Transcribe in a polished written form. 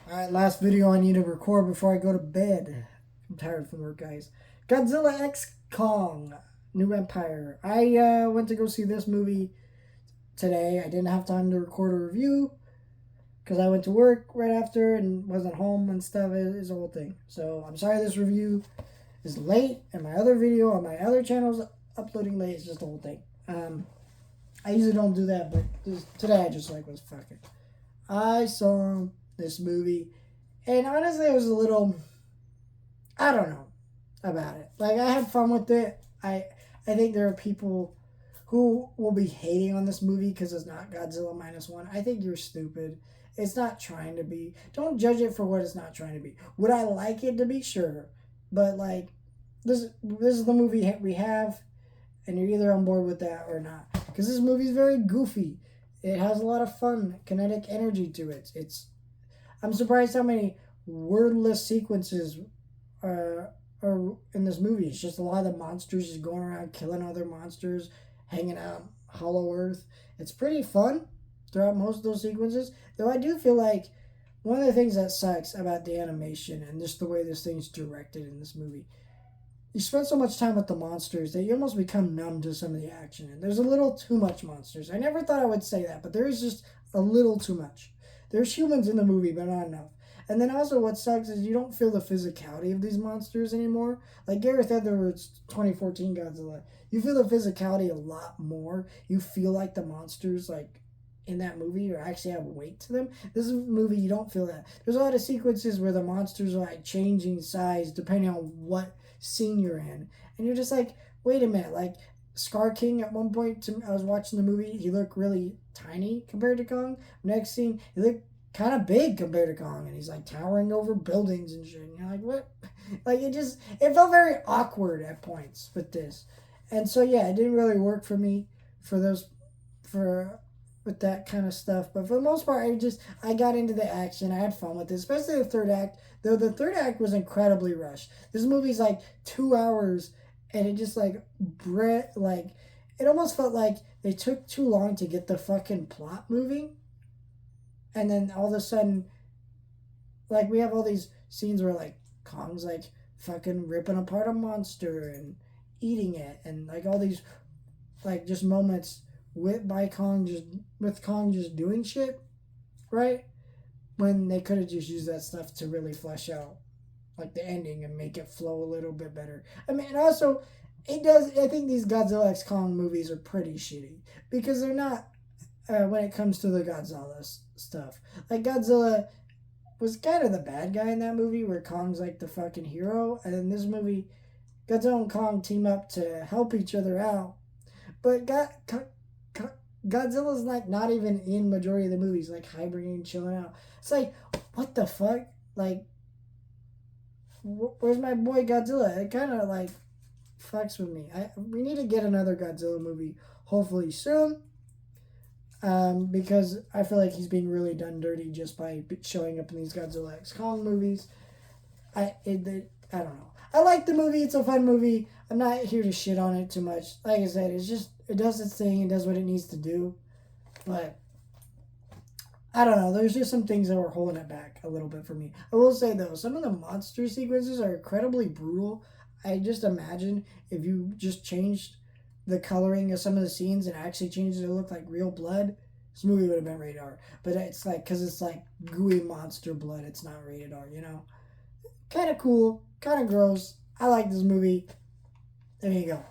Alright, last video I need to record before I go to bed. I'm tired from work, guys. Godzilla X Kong, New Empire. I went to go see this movie today. I didn't have time to record a review because I went to work right after and wasn't home and stuff. It's a whole thing. So I'm sorry this review is late, and my other video on my other channel's uploading late. It's just the whole thing. I usually don't do that, but today I just was fuck it. I saw this movie, and honestly, it was a little, I don't know about it. Like, I had fun with it. I think there are people who will be hating on this movie because it's not Godzilla minus one. I think you're stupid. It's not trying to be. Don't judge it for what it's not trying to be. Would I like it to be? Sure. But, like, this is the movie we have, and you're either on board with that or not. Because this movie is very goofy. It has a lot of fun, kinetic energy to it. I'm surprised how many wordless sequences are in this movie. It's just a lot of the monsters just going around killing other monsters, hanging out Hollow Earth. It's pretty fun throughout most of those sequences. Though I do feel like one of the things that sucks about the animation and just the way this thing's directed in this movie, you spend so much time with the monsters that you almost become numb to some of the action. And there's a little too much monsters. I never thought I would say that, but there is just a little too much. There's humans in the movie, but not enough. And then also what sucks is you don't feel the physicality of these monsters anymore. Like Gareth Edwards' 2014 Godzilla, you feel the physicality a lot more. You feel like the monsters, like, in that movie or actually have weight to them. This movie, you don't feel that. There's a lot of sequences where the monsters are like changing size depending on what scene you're in. And you're just like, wait a minute, like Scar King at one point, I was watching the movie, he looked really tiny compared to Kong. Next scene, he looked kind of big compared to Kong, and he's like towering over buildings and shit. And you're like, what? Like, it felt very awkward at points with this. And so, yeah, it didn't really work for me with that kind of stuff. But for the most part, I got into the action. I had fun with it, especially the third act. Though the third act was incredibly rushed. This movie's like 2 hours, and it just it almost felt like they took too long to get the fucking plot moving. And then all of a sudden, like, we have all these scenes where like Kong's like fucking ripping apart a monster and eating it, and like all these like just moments with Kong just doing shit, right? When they could have just used that stuff to really flesh out like the ending and make it flow a little bit better. I mean, and also it does. I think these Godzilla X Kong movies are pretty shitty because they're not when it comes to the Godzilla stuff. Like Godzilla was kind of the bad guy in that movie where Kong's like the fucking hero, and in this movie, Godzilla and Kong team up to help each other out. But Godzilla's like not even in majority of the movies, like hibernating, chilling out. It's like, what the fuck? Like, where's my boy Godzilla? It kind of like fucks with me. We need to get another Godzilla movie, hopefully soon, because I feel like he's being really done dirty just by showing up in these Godzilla X Kong movies. I don't know. I like the movie. It's a fun movie. I'm not here to shit on it too much. Like I said, it does its thing. It does what it needs to do. But I don't know. There's just some things that were holding it back a little bit for me. I will say though, some of the monster sequences are incredibly brutal. I just imagine if you just changed the coloring of some of the scenes and actually changed it to look like real blood, this movie would have been rated R. But it's like, because it's like gooey monster blood, it's not rated R, you know? Kind of cool, kind of gross. I like this movie. There you go.